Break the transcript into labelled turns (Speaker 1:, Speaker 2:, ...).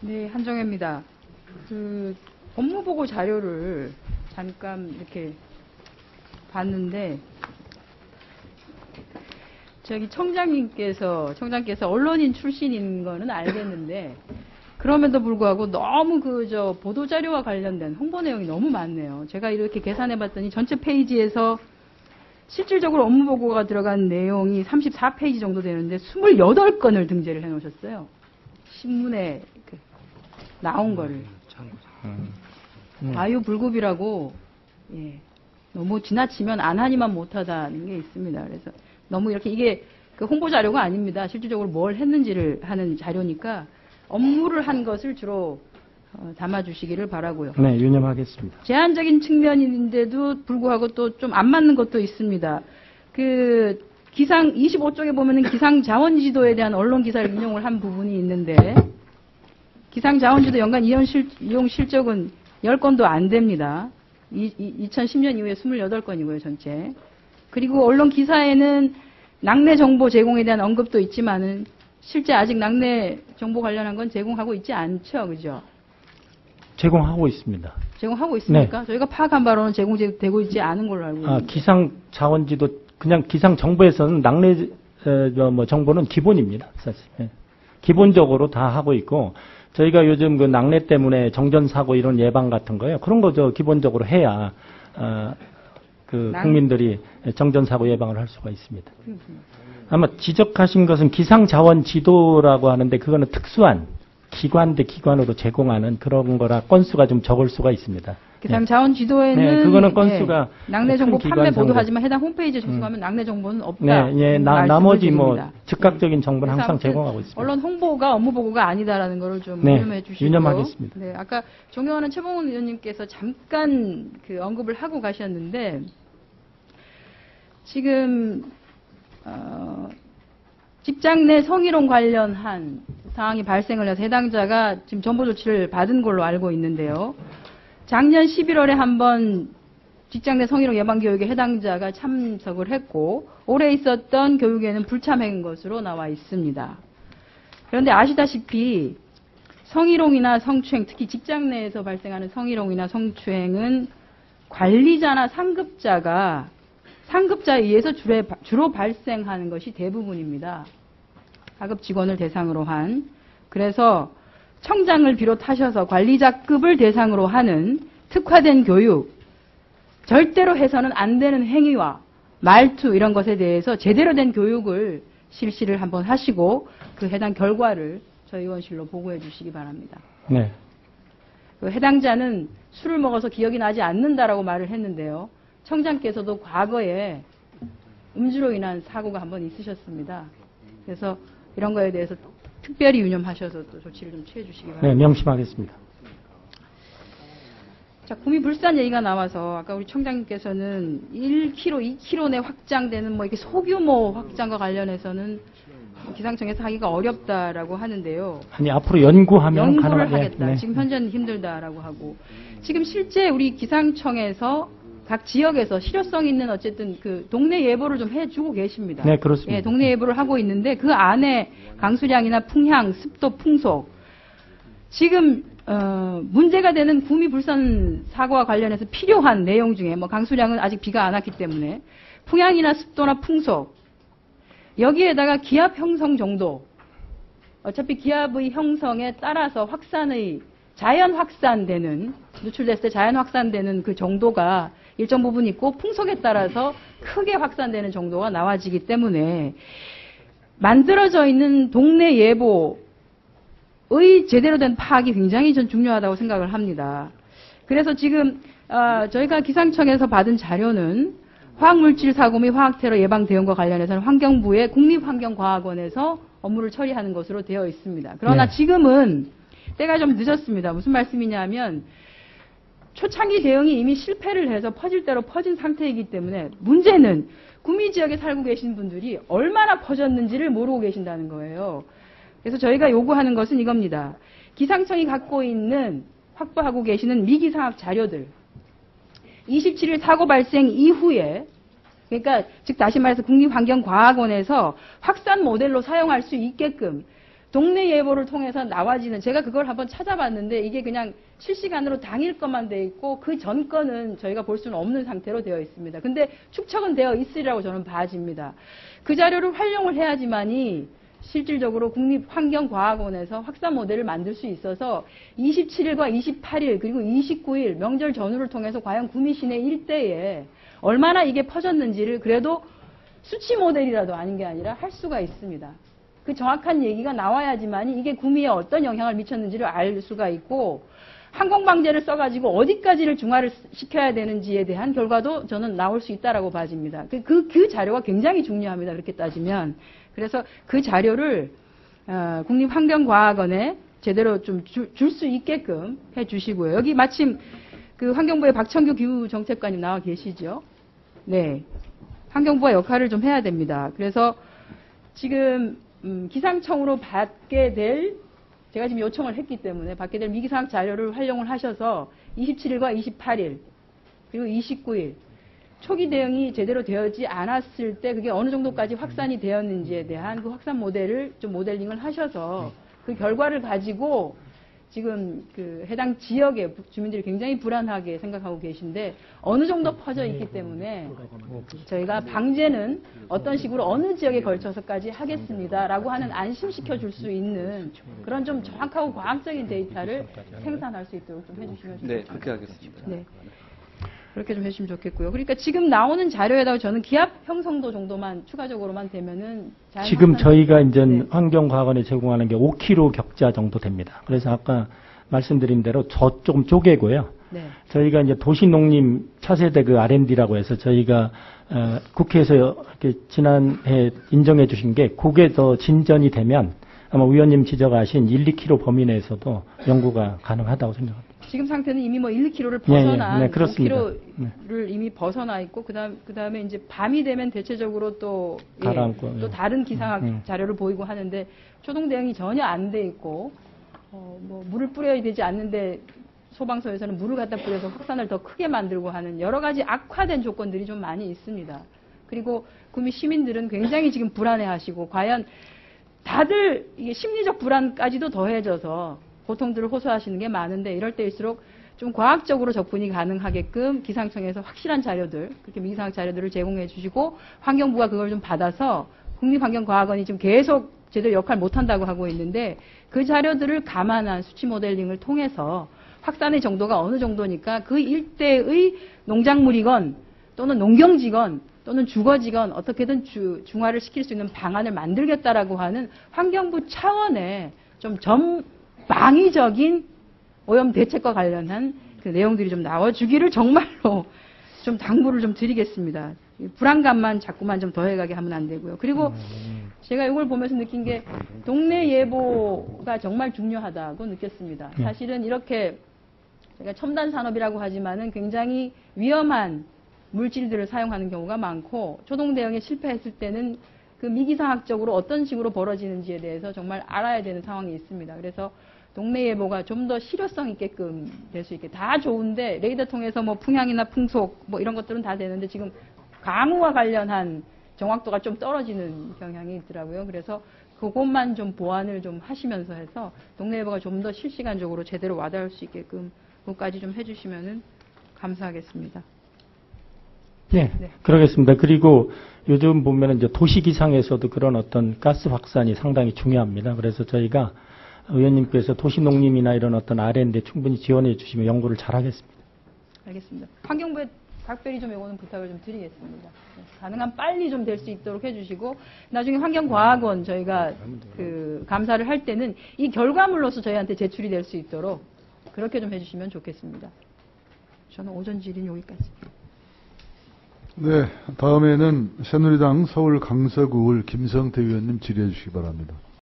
Speaker 1: 네, 한정혜입니다. 업무보고 자료를 잠깐 이렇게 봤는데, 저기 청장께서 언론인 출신인 거는 알겠는데, 그럼에도 불구하고 너무 보도자료와 관련된 홍보 내용이 너무 많네요. 제가 이렇게 계산해 봤더니 전체 페이지에서 실질적으로 업무보고가 들어간 내용이 34페이지 정도 되는데 28건을 등재를 해 놓으셨어요. 신문에 나온 거를. 과유불급이라고, 예, 너무 지나치면 안 하니만 못하다는 게 있습니다. 그래서 너무 이렇게 이게 홍보 자료가 아닙니다. 실질적으로 뭘 했는지를 하는 자료니까 업무를 한 것을 주로 담아주시기를 바라고요.
Speaker 2: 네, 유념하겠습니다.
Speaker 1: 제한적인 측면인데도 불구하고 또 좀 안 맞는 것도 있습니다. 기상 25쪽에 보면은 기상 자원 지도에 대한 언론 기사를 인용을 한 부분이 있는데, 기상 자원 지도 연간 이용 실적은 10건도 안 됩니다. 2010년 이후에 28건이고요, 전체. 그리고 언론 기사에는 낙내 정보 제공에 대한 언급도 있지만은 실제 아직 낙내 정보 관련한 건 제공하고 있지 않죠, 그죠?
Speaker 2: 제공하고 있습니다.
Speaker 1: 제공하고 있습니까?
Speaker 2: 네.
Speaker 1: 저희가 파악한 바로는 제공되고 있지 않은 걸로 알고 있습니다.
Speaker 2: 기상 자원지도 그냥 기상 정보에서는 낙내 정보는 기본입니다, 사실. 네. 기본적으로 다 하고 있고, 저희가 요즘 낙내 때문에 정전사고 이런 예방 같은 거요. 그런 거 기본적으로 해야, 국민들이 정전사고 예방을 할 수가 있습니다. 아마 지적하신 것은 기상자원지도라고 하는데, 그거는 특수한 기관 대 기관으로 제공하는 그런 거라 건수가 좀 적을 수가 있습니다.
Speaker 1: 기상자원지도에는
Speaker 2: 네, 그거는 건수가
Speaker 1: 낙내 정보 판매 보도하지만 해당 홈페이지에 접속하면 낙내 정보는 없다.
Speaker 2: 네, 나머지 즉각적인 정보는 항상 제공하고 있습니다.
Speaker 1: 언론 홍보가 업무 보고가 아니다라는 거를 좀 유념해 주시고.
Speaker 2: 유념하겠습니다.
Speaker 1: 네, 아까 존경하는 최봉훈 의원님께서 잠깐 언급을 하고 가셨는데, 지금 직장 내 성희롱 관련한 상황이 발생을 해서 해당자가 지금 전보 조치를 받은 걸로 알고 있는데요. 작년 11월에 한번 직장 내 성희롱 예방 교육에 해당자가 참석을 했고, 올해 있었던 교육에는 불참한 것으로 나와 있습니다. 그런데 아시다시피 성희롱이나 성추행, 특히 직장 내에서 발생하는 성희롱이나 성추행은 관리자나 상급자에 의해서 주로 발생하는 것이 대부분입니다. 하급 직원을 대상으로 한. 그래서 청장을 비롯하셔서 관리자급을 대상으로 하는 특화된 교육, 절대로 해서는 안 되는 행위와 말투 이런 것에 대해서 제대로 된 교육을 실시를 한번 하시고 해당 결과를 저희 의원실로 보고해 주시기 바랍니다.
Speaker 2: 네.
Speaker 1: 해당자는 술을 먹어서 기억이 나지 않는다라고 말을 했는데요. 청장께서도 과거에 음주로 인한 사고가 한번 있으셨습니다. 그래서 이런 거에 대해서 특별히 유념하셔서 또 조치를 좀 취해 주시기 바랍니다.
Speaker 2: 네, 명심하겠습니다.
Speaker 1: 자, 구미불산 얘기가 나와서 아까 우리 청장님께서는 1km, 2km 내 확장되는 이렇게 소규모 확장과 관련해서는 기상청에서 하기가 어렵다라고 하는데요.
Speaker 2: 아니, 앞으로 연구를
Speaker 1: 하겠다. 네. 지금 현재는 힘들다라고 하고. 지금 실제 우리 기상청에서 각 지역에서 실효성 있는 어쨌든 동네 예보를 좀 해주고 계십니다.
Speaker 2: 네, 그렇습니다.
Speaker 1: 예, 동네 예보를 하고 있는데 그 안에 강수량이나 풍향, 습도, 풍속. 지금 문제가 되는 구미불산 사고와 관련해서 필요한 내용 중에 강수량은 아직 비가 안 왔기 때문에 풍향이나 습도나 풍속, 여기에다가 기압 형성 정도. 어차피 기압의 형성에 따라서 자연 확산되는, 누출됐을 때 자연 확산되는 그 정도가 일정 부분 있고, 풍속에 따라서 크게 확산되는 정도가 나와지기 때문에 만들어져 있는 동네 예보의 제대로 된 파악이 굉장히 전 중요하다고 생각을 합니다. 그래서 지금 저희가 기상청에서 받은 자료는 화학물질 사고 및 화학테러 예방 대응과 관련해서는 환경부의 국립환경과학원에서 업무를 처리하는 것으로 되어 있습니다. 그러나 지금은 때가 좀 늦었습니다. 무슨 말씀이냐면 초창기 대응이 이미 실패를 해서 퍼질 대로 퍼진 상태이기 때문에 문제는 구미 지역에 살고 계신 분들이 얼마나 퍼졌는지를 모르고 계신다는 거예요. 그래서 저희가 요구하는 것은 이겁니다. 기상청이 갖고 있는 확보하고 계시는 미기상학 자료들 27일 사고 발생 이후에, 그러니까 즉 다시 말해서 국립환경과학원에서 확산 모델로 사용할 수 있게끔 동네 예보를 통해서 나와지는, 제가 그걸 한번 찾아봤는데 이게 그냥 실시간으로 당일 것만 돼 있고 그 전 거는 저희가 볼 수는 없는 상태로 되어 있습니다. 근데 축척은 되어 있으리라고 저는 봐집니다. 그 자료를 활용을 해야지만이 실질적으로 국립환경과학원에서 확산 모델을 만들 수 있어서 27일과 28일 그리고 29일 명절 전후를 통해서 과연 구미 시내 일대에 얼마나 이게 퍼졌는지를 그래도 수치 모델이라도 아닌 게 아니라 할 수가 있습니다. 그 정확한 얘기가 나와야지만 이게 구미에 어떤 영향을 미쳤는지를 알 수가 있고 항공방제를 써가지고 어디까지를 중화를 시켜야 되는지에 대한 결과도 저는 나올 수 있다라고 봐집니다. 그 자료가 굉장히 중요합니다. 그렇게 따지면. 그래서 그 자료를 국립환경과학원에 제대로 좀 줄 수 있게끔 해 주시고요. 여기 마침 그 환경부의 박청규 기후정책관님 나와 계시죠. 네. 환경부가 역할을 좀 해야 됩니다. 그래서 지금 기상청으로 받게 될, 제가 지금 요청을 했기 때문에 받게 될 미기상학 자료를 활용을 하셔서 27일과 28일 그리고 29일 초기 대응이 제대로 되지 않았을 때 그게 어느 정도까지 확산이 되었는지에 대한 그 확산 모델을 좀 모델링을 하셔서 그 결과를 가지고 지금 그 해당 지역의 주민들이 굉장히 불안하게 생각하고 계신데 어느 정도 퍼져 있기 때문에 저희가 방제는 어떤 식으로 어느 지역에 걸쳐서까지 하겠습니다라고 하는 안심시켜 줄 수 있는 그런 좀 정확하고 과학적인 데이터를 생산할 수 있도록 좀 해주시면 좋겠습니다.
Speaker 3: 네, 그렇게 하겠습니다.
Speaker 1: 네. 그렇게 좀 해주시면 좋겠고요. 그러니까 지금 나오는 자료에다가 저는 기압 형성도 정도만 추가적으로만 되면은
Speaker 2: 지금 저희가 이제
Speaker 1: 네.
Speaker 2: 환경과학원에 제공하는 게 5km 격자 정도 됩니다. 그래서 아까 말씀드린 대로 조금 쪼개고요.
Speaker 1: 네.
Speaker 2: 저희가 이제 도시농림 차세대 그 R&D라고 해서 저희가 국회에서 이렇게 지난해 인정해 주신 게 그게 더 진전이 되면 아마 의원님 지적하신 1, 2km 범위 내에서도 연구가 가능하다고 생각합니다.
Speaker 1: 지금 상태는 이미 뭐 1, 2km를 벗어난
Speaker 2: 네, 그렇습니다.
Speaker 1: 5km를 이미 벗어나 있고 그다음에 이제 밤이 되면 대체적으로 또
Speaker 2: 가라앉고,
Speaker 1: 또 다른 기상학 자료를 보이고 하는데 초동 대응이 전혀 안 돼 있고 뭐 물을 뿌려야 되지 않는데 소방서에서는 물을 갖다 뿌려서 확산을 더 크게 만들고 하는 여러 가지 악화된 조건들이 좀 많이 있습니다. 그리고 구미 시민들은 굉장히 지금 불안해하시고 과연 다들 이게 심리적 불안까지도 더해져서 고통들을 호소하시는 게 많은데 이럴 때일수록 좀 과학적으로 접근이 가능하게끔 기상청에서 확실한 자료들, 그렇게 미기상학 자료들을 제공해 주시고 환경부가 그걸 좀 받아서 국립환경과학원이 지금 계속 제대로 역할 못한다고 하고 있는데 그 자료들을 감안한 수치 모델링을 통해서 확산의 정도가 어느 정도니까 그 일대의 농작물이건 또는 농경지건 또는 주거지건 어떻게든 중화를 시킬 수 있는 방안을 만들겠다라고 하는 환경부 차원의 좀 전방위적인 오염 대책과 관련한 그 내용들이 좀 나와주기를 정말로 좀 당부를 좀 드리겠습니다. 불안감만 자꾸만 좀 더해가게 하면 안 되고요. 그리고 제가 이걸 보면서 느낀 게 동네 예보가 정말 중요하다고 느꼈습니다. 사실은 이렇게 제가 첨단 산업이라고 하지만은 굉장히 위험한 물질들을 사용하는 경우가 많고 초동 대응에 실패했을 때는 그 미기상학적으로 어떤 식으로 벌어지는지에 대해서 정말 알아야 되는 상황이 있습니다. 그래서 동네 예보가 좀 더 실효성 있게끔 될 수 있게 다 좋은데 레이더 통해서 뭐 풍향이나 풍속 뭐 이런 것들은 다 되는데 지금 강우와 관련한 정확도가 좀 떨어지는 경향이 있더라고요. 그래서 그것만 좀 보완을 좀 하시면서 해서 동네 예보가 좀 더 실시간적으로 제대로 와닿을 수 있게끔 그것까지 좀 해주시면은 감사하겠습니다.
Speaker 2: 네,
Speaker 1: 네.
Speaker 2: 그러겠습니다. 그리고 요즘 보면은 이제 도시기상에서도 그런 어떤 가스 확산이 상당히 중요합니다. 그래서 저희가 의원님께서 도시농림이나 이런 어떤 R&D 충분히 지원해 주시면 연구를 잘 하겠습니다.
Speaker 1: 알겠습니다. 환경부에 각별히 좀 요거는 부탁을 좀 드리겠습니다. 가능한 빨리 좀 될 수 있도록 해주시고 나중에 환경과학원 저희가 그 감사를 할 때는 이 결과물로서 저희한테 제출이 될 수 있도록 그렇게 좀 해주시면 좋겠습니다. 저는 오전 질의는 여기까지.
Speaker 4: 네, 다음에는 새누리당 서울 강서구을 김성태 의원님 질의해 주시기 바랍니다.